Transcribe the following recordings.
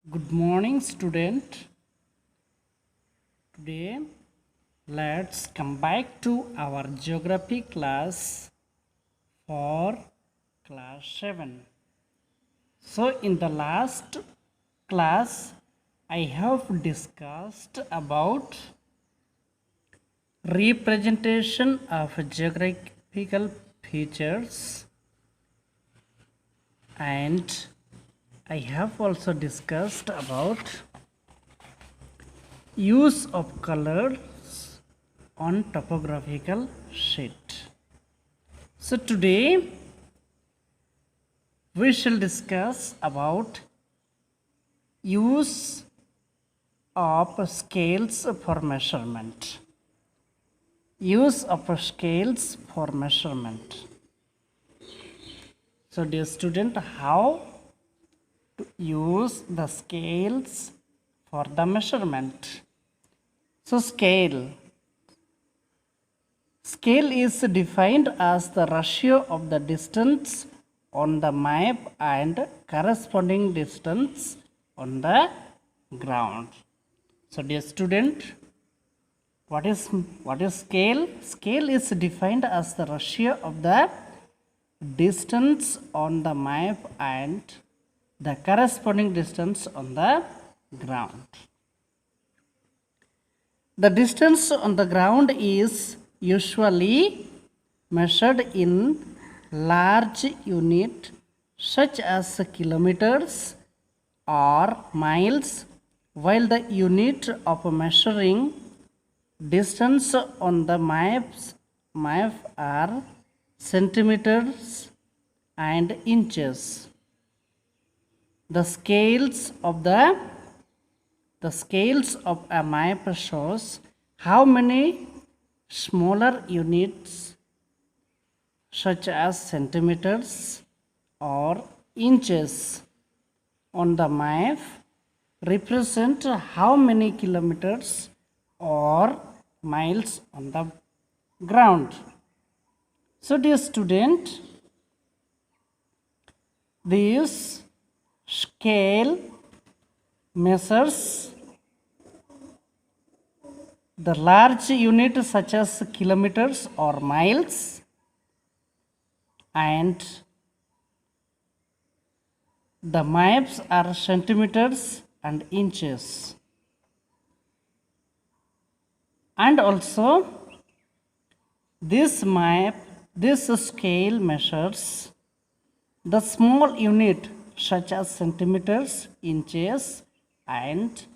Good morning, student. Today, let's come back to our geography class for class 7. So, in the last class, I have discussed about representation of geographical features, and I have also discussed about use of colors on topographical sheet. So today we shall discuss about use of scales for measurement. Use of scales for measurement. So dear student, how to use the scales for the measurement? So scale is defined as the ratio of the distance on the map and corresponding distance on the ground. So dear student, what is scale? Scale is defined as the ratio of the distance on the map and the corresponding distance on the ground. The distance on the ground is usually measured in large unit such as kilometers or miles, while the unit of measuring distance on the map are centimeters and inches. The scales of a map shows how many smaller units such as centimeters or inches on the map represent how many kilometers or miles on the ground. So dear student, this scale measures the large unit such as kilometers or miles, and the maps are centimeters and inches. And also this scale measures the small unit such as centimeters, inches, and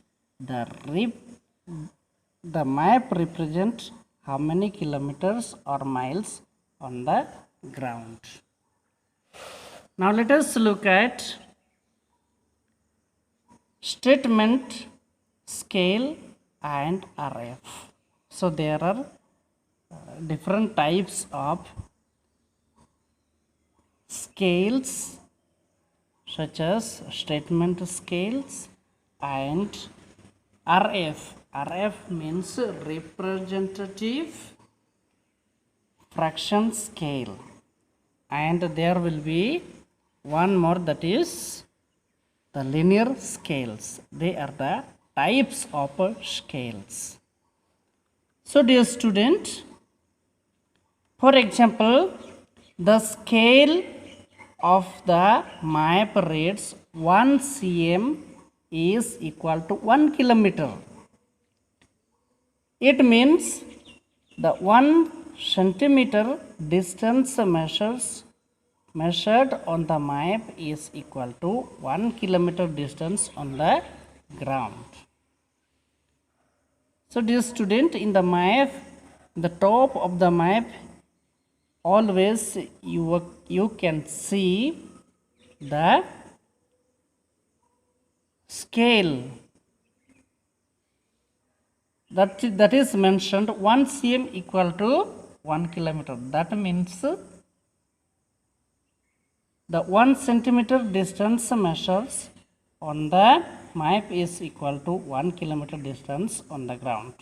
the map represents how many kilometers or miles on the ground. Now let us look at statement, scale, and RF. So there are different types of scales such as statement scales and RF. RF means representative fraction scale, and there will be one more, that is the linear scales. They are the types of scales. So dear student, for example, the scale of the map reads 1 cm is equal to 1 kilometer. It means the 1 centimeter distance measured on the map is equal to 1 kilometer distance on the ground. So dear student, in the map, the top of the map, always you can see the scale that is mentioned 1 cm equal to 1 kilometer. That means the 1 centimeter distance measures on the map is equal to 1 kilometer distance on the ground.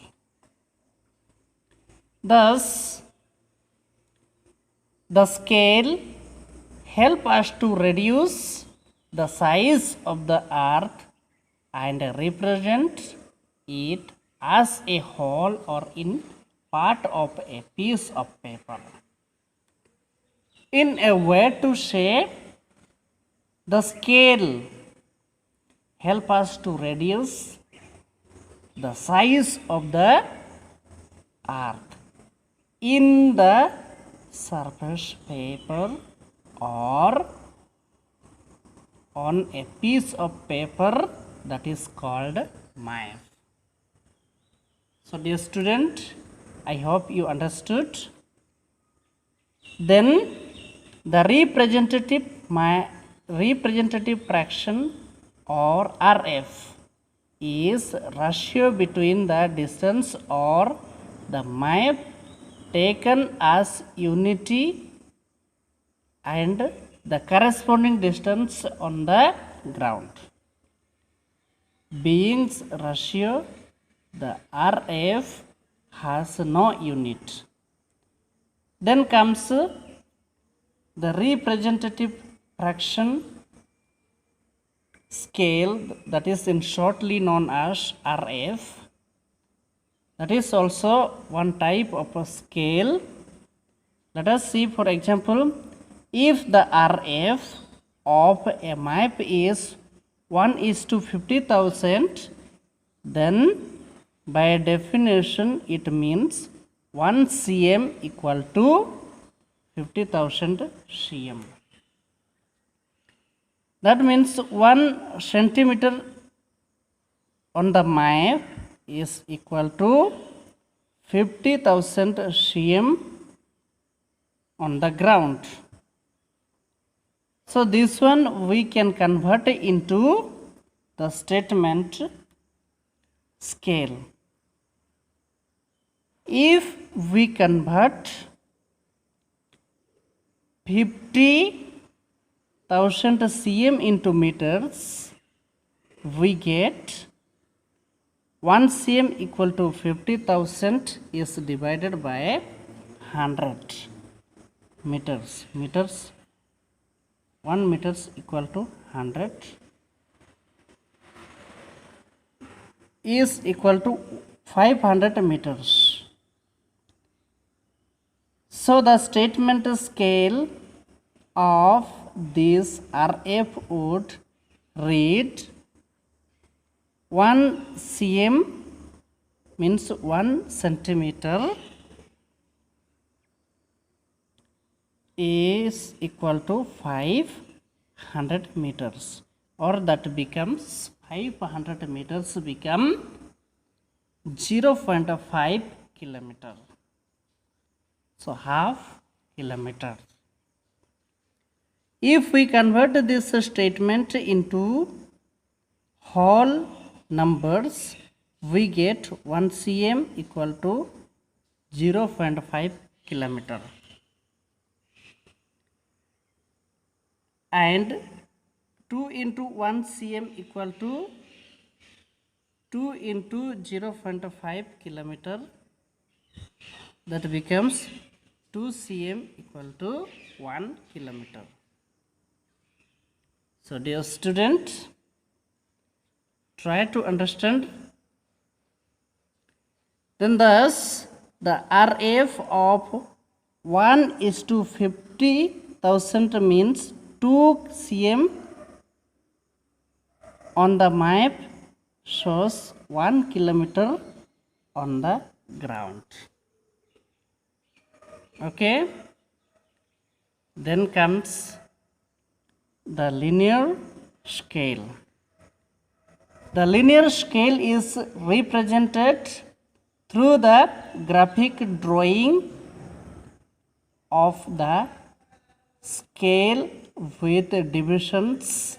Thus, the scale help us to reduce the size of the earth and represent it as a whole or in part of a piece of paper. In a way to say, the scale help us to reduce the size of the earth in the surface paper or on a piece of paper, that is called map. So dear student, I hope you understood. Then the representative fraction or RF is ratio between the distance or the map taken as unity and the corresponding distance on the ground. Being ratio, the RF has no unit. Then comes the representative fraction scale, that is in shortly known as RF. That is also one type of a scale. Let us see, for example, if the RF of a map is 1:50,000, then by definition it means 1 cm equal to 50,000 cm. That means 1 centimeter on the map is equal to 50,000 cm on the ground. So this one we can convert into the statement scale. If we convert 50,000 cm into meters, we get 1 cm equal to 50,000 is divided by 100 meters. 1 meters equal to 100 is equal to 500 meters. So the statement scale of this RF would read 1 cm means 1 centimeter is equal to 500 meters, or that becomes 500 meters become 0.5 kilometer. So half kilometer. If we convert this statement into whole numbers, we get 1 cm equal to 0.5 kilometer. And 2 into 1 cm equal to 2 into 0.5 kilometer, that becomes 2 cm equal to 1 kilometer. So dear student, try to understand. Then thus the RF of 1:50,000 means 2 cm on the map shows 1 kilometer on the ground. Okay. Then comes the linear scale. The linear scale is represented through the graphic drawing of the scale with divisions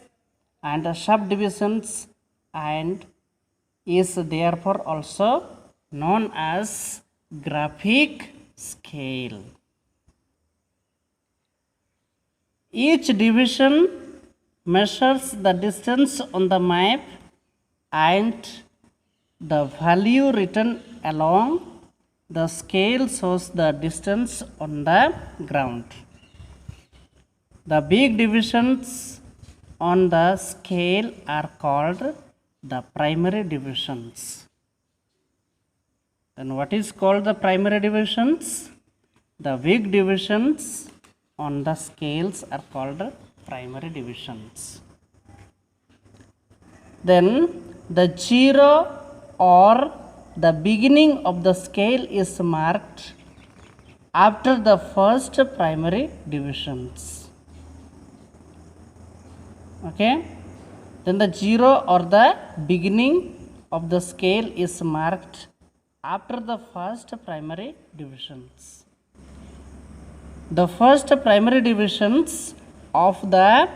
and subdivisions, and is therefore also known as graphic scale. Each division measures the distance on the map and the value written along the scale shows the distance on the ground. The big divisions on the scale are called the primary divisions. Then what is called the primary divisions? The weak divisions on the scales are called primary divisions. Then the 0 or the beginning of the scale is marked after the first primary divisions. Okay, then the 0 or the beginning of the scale is marked after the first primary divisions. The first primary divisions of the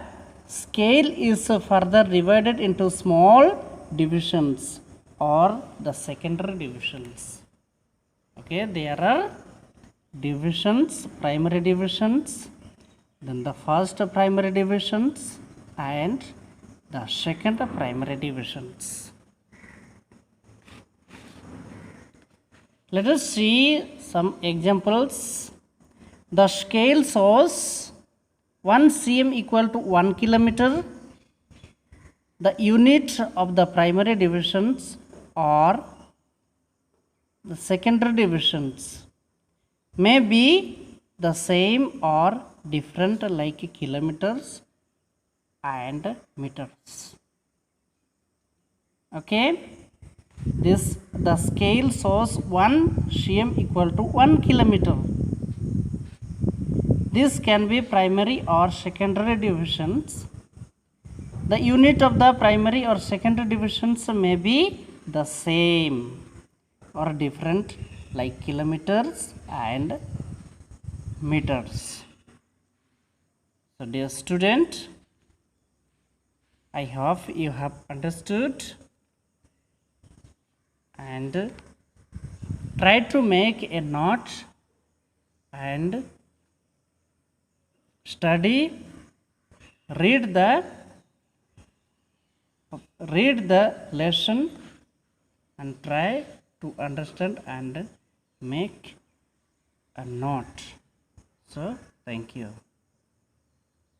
scale is further divided into small divisions or the secondary divisions. Okay, there are divisions, primary divisions, then the first primary divisions and the second primary divisions. Let us see some examples. The scale shows 1 cm equal to 1 kilometer. The unit of the primary divisions or the secondary divisions may be the same or different, like kilometers and meters. Okay, the scale shows 1 cm equal to 1 kilometer. This can be primary or secondary divisions. The unit of the primary or secondary divisions may be the same or different, like kilometers and meters. So dear student, I hope you have understood and try to make a note and study, read the lesson and try to understand and make a note. So thank you.